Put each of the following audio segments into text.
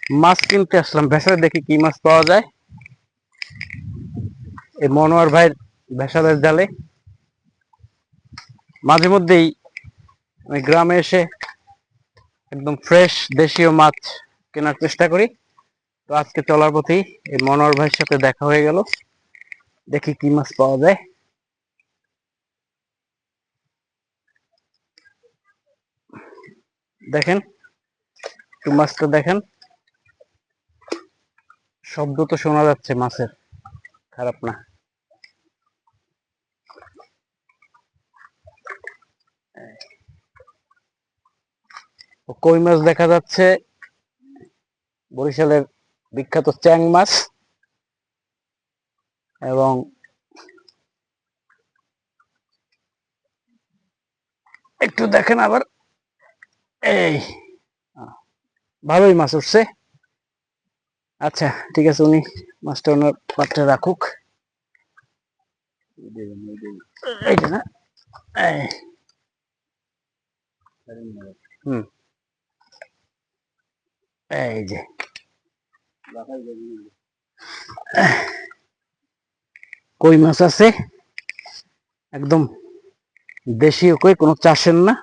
মাছ কিনতে আসলাম ভেসালে, দেখি কি মাছ পাওয়া যায়। এই মনোয়ার ভাইয়ের ভেসালের জালে মাঝে মধ্যেই আমি গ্রামে এসে একদম ফ্রেশ দেশীয় মাছ কেনার চেষ্টা করি। তো আজকে চলার পথেই এই মনোয়ার ভাইয়ের সাথে দেখা হয়ে গেল, দেখি কি মাছ পাওয়া যায়। দেখেন, একটু মাছটা দেখেন, শব্দ তো শোনা যাচ্ছে মাছের, খারাপ না। কই মাছ দেখা যাচ্ছে, বরিশালের বিখ্যাত চ্যাং মাছ। এবং একটু দেখেন আবার, এই ভালোই মাছ উঠছে। আচ্ছা ঠিক আছে, উনি মাছটা ওনার পাত্রে রাখুক। এই যে না, হুম, এই যে কই মাছ আছে, একদম দেশীয় কই, কোনো চাষের না,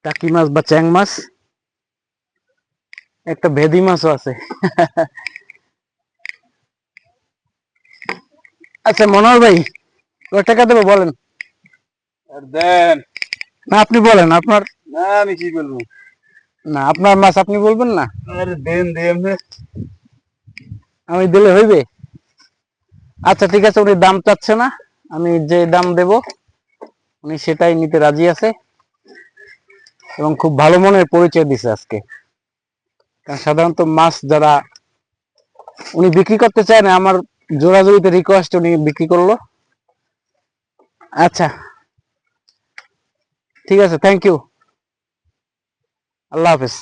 টাকি মাছ বা চ্যাং মাছ। একটা ভেদি মাছও আছে। আচ্ছা মনোহর ভাই, কয় টাকা দেবো বলেন? দেন। না আপনি বলেন, আপনার, না আমি কি বলবো? না আপনার মাছ আপনি বলবেন না, আরে দেন দেন। আমি দিলে হইবে? আচ্ছা ঠিক আছে, উনি দাম চাচ্ছে না, আমি যে দাম দেব উনি সেটাই নিতে রাজি আছে, এবং খুব ভালো মনের পরিচয় দিছে আজকে। কারণ সাধারণত মাছ যারা উনি বিক্রি করতে চায় না, আমার জোরাজুরিতে রিকোয়েস্ট উনি বিক্রি করলো। আচ্ছা ঠিক আছে, থ্যাংক ইউ, আল্লাহ হাফেজ।